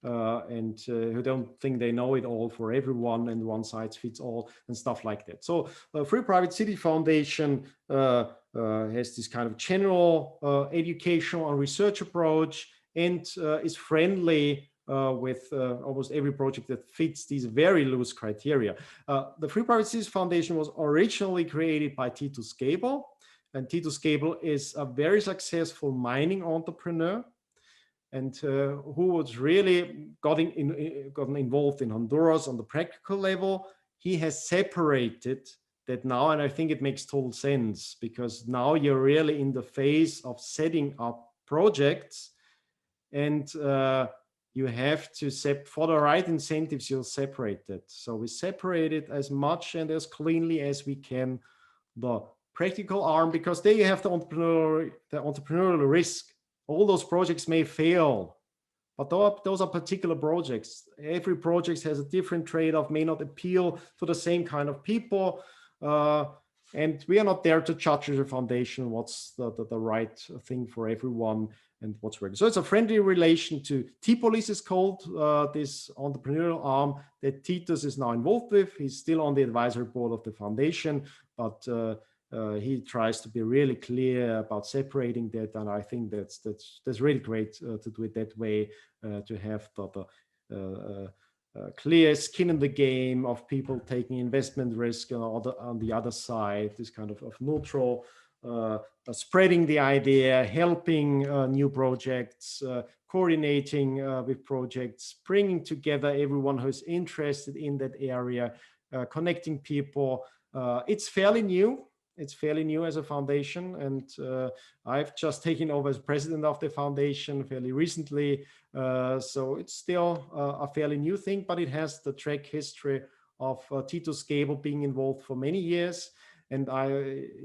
and who don't think they know it all for everyone and one size fits all and stuff like that. So Free Private City Foundation has this kind of general educational and research approach, and is friendly with almost every project that fits these very loose criteria. The Free Private Cities Foundation was originally created by Titus Gabel. And Titus Gabel is a very successful mining entrepreneur, and who was really gotten involved in Honduras on the practical level. He has separated that now, and I think it makes total sense, because now you're really in the phase of setting up projects, and you have to for the right incentives, you'll separate it. So we separate it as much and as cleanly as we can, the practical arm, because there you have the entrepreneurial risk. All those projects may fail, but those are particular projects. Every project has a different trade-off, may not appeal to the same kind of people. And we are not there to judge as a foundation what's the right thing for everyone and what's working. So it's a friendly relation to T-Police is called, this entrepreneurial arm that Titus is now involved with. He's still on the advisory board of the foundation, but he tries to be really clear about separating that, and I think that's really great to do it that way, to have the clear skin in the game of people taking investment risk on the other side, this kind of neutral, spreading the idea, helping new projects, coordinating with projects, bringing together everyone who's interested in that area, connecting people. It's fairly new. It's fairly new as a foundation, and I've just taken over as president of the foundation fairly recently. So it's still a fairly new thing, but it has the track history of Titus Gabel being involved for many years. And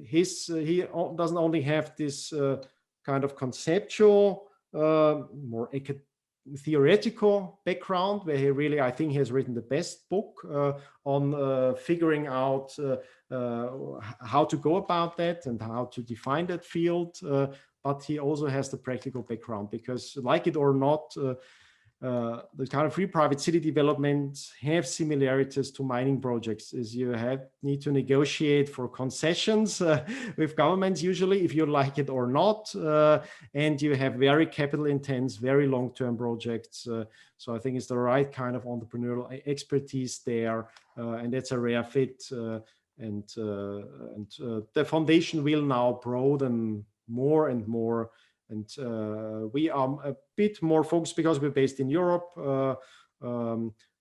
he doesn't only have this kind of conceptual, more theoretical background, where he really, I think he has written the best book on figuring out how to go about that and how to define that field. but he also has the practical background, because like it or not, the kind of free private city developments have similarities to mining projects, is you need to negotiate for concessions with governments, usually, if you like it or not, and you have very capital intense, very long-term projects. So I think it's the right kind of entrepreneurial expertise there, and that's a rare fit. And the foundation will now broaden more and more. And we are a bit more focused because we're based in Europe.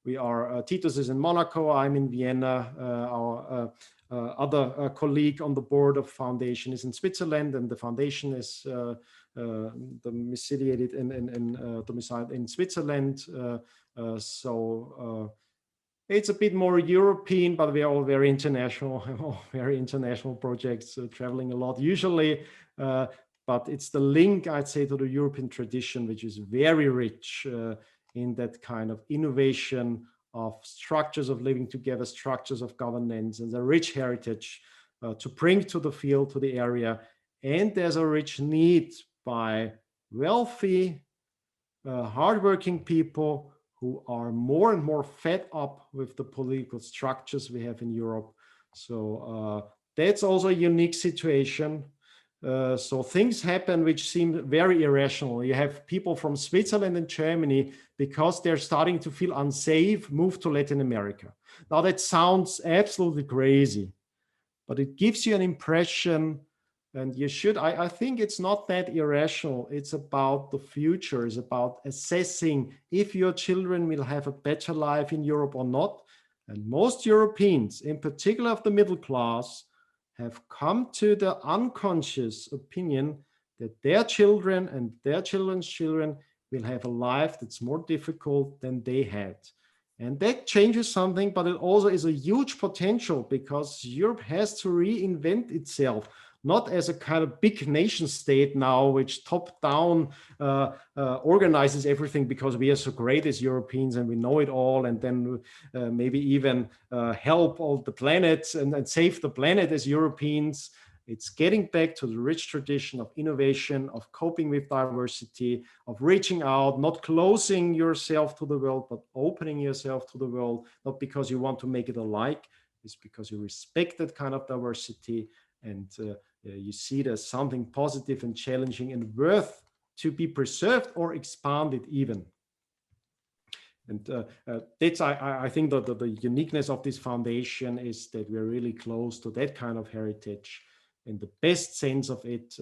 We are, Titus is in Monaco, I'm in Vienna. Our other colleague on the board of foundation is in Switzerland, and the foundation is domiciliated domiciled in Switzerland. So it's a bit more European, but we are all very international, very international projects, traveling a lot usually. But it's the link, I'd say, to the European tradition, which is very rich in that kind of innovation of structures of living together, structures of governance, and a rich heritage to bring to the field, to the area. And there's a rich need by wealthy, hardworking people who are more and more fed up with the political structures we have in Europe. So that's also a unique situation. So things happen which seem very irrational. You have people from Switzerland and Germany, because they're starting to feel unsafe, move to Latin America. Now that sounds absolutely crazy, but it gives you an impression, and you should, I think it's not that irrational. It's about the future. It's about assessing if your children will have a better life in Europe or not. And most Europeans, in particular of the middle class, have come to the unconscious opinion that their children and their children's children will have a life that's more difficult than they had. And that changes something, but it also is a huge potential, because Europe has to reinvent itself, not as a kind of big nation state now, which top-down organizes everything because we are so great as Europeans and we know it all, and then maybe even help all the planets and save the planet as Europeans. It's getting back to the rich tradition of innovation, of coping with diversity, of reaching out, not closing yourself to the world, but opening yourself to the world, not because you want to make it alike, it's because you respect that kind of diversity, and you see it as something positive and challenging and worth to be preserved or expanded even. And that's, I think that the uniqueness of this foundation is that we're really close to that kind of heritage in the best sense of it.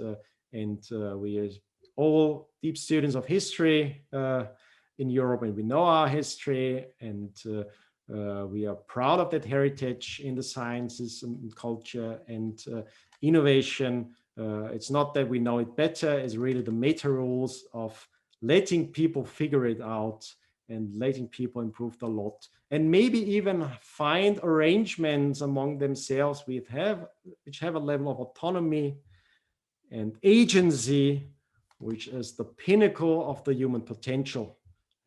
And we are all deep students of history in Europe, and we know our history, and we are proud of that heritage in the sciences and culture and innovation. It's not that we know it better, it's really the meta rules of letting people figure it out and letting people improve a lot, and maybe even find arrangements among themselves which have a level of autonomy and agency, which is the pinnacle of the human potential.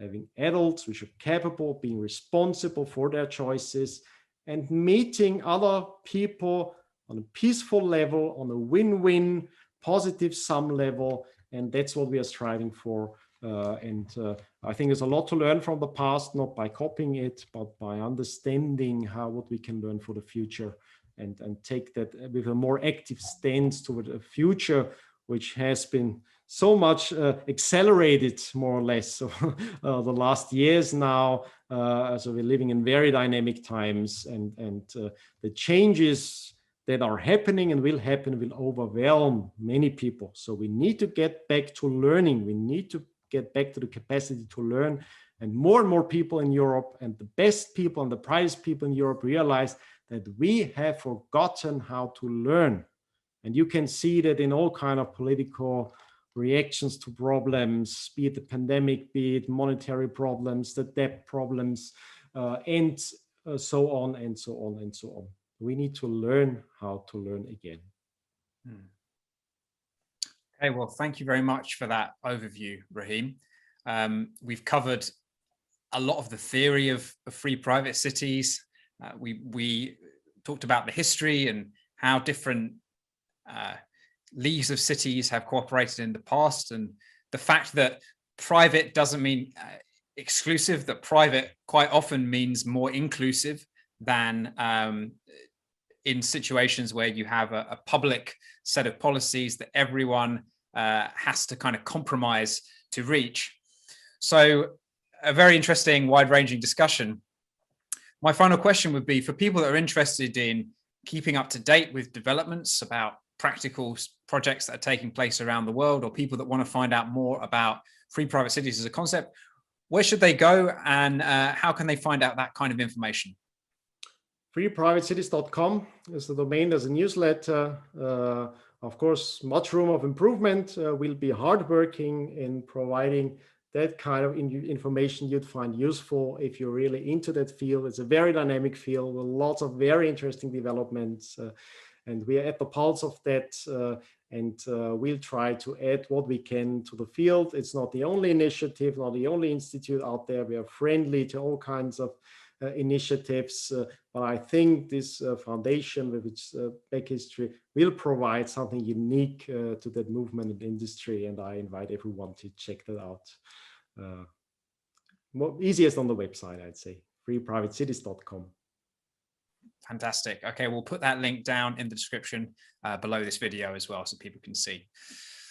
Having adults which are capable of being responsible for their choices and meeting other people on a peaceful level, on a win-win, positive sum level. And that's what we are striving for. I think there's a lot to learn from the past, not by copying it, but by understanding what we can learn for the future, and take that with a more active stance toward a future which has been so much accelerated, more or less, so the last years now. So we're living in very dynamic times, and the changes that are happening and will happen will overwhelm many people. So we need to get back to learning. We need to get back to the capacity to learn. And more people in Europe, and the best people and the brightest people in Europe, realize that we have forgotten how to learn. And you can see that in all kinds of political reactions to problems, be it the pandemic, be it monetary problems, the debt problems, and so on and so on and so on. We need to learn how to learn again. Okay, well, thank you very much for that overview, Rahim. We've covered a lot of the theory of free private cities. We talked about the history and how different leagues of cities have cooperated in the past, and the fact that private doesn't mean exclusive, that private quite often means more inclusive than in situations where you have a public set of policies that everyone has to kind of compromise to reach. So a very interesting, wide-ranging discussion. My final question would be, for people that are interested in keeping up to date with developments about practical projects that are taking place around the world, or people that want to find out more about free private cities as a concept, where should they go, and how can they find out that kind of information? freeprivatecities.com is the domain. There's a newsletter. Of course, much room of improvement. We'll be hardworking in providing that kind of information you'd find useful if you're really into that field. It's a very dynamic field with lots of very interesting developments, and we are at the pulse of that, and we'll try to add what we can to the field. It's not the only initiative, not the only institute out there. We are friendly to all kinds of initiatives, but I think this foundation with its back history will provide something unique to that movement and industry, and I invite everyone to check that out. Easiest on the website, I'd say, freeprivatecities.com. Fantastic. Okay, we'll put that link down in the description below this video as well, so people can see.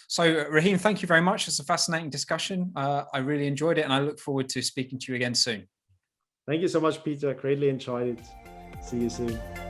So Rahim, thank you very much. It's a fascinating discussion. I really enjoyed it, and I look forward to speaking to you again soon. Thank you so much, Peter. Greatly enjoyed it. See you soon.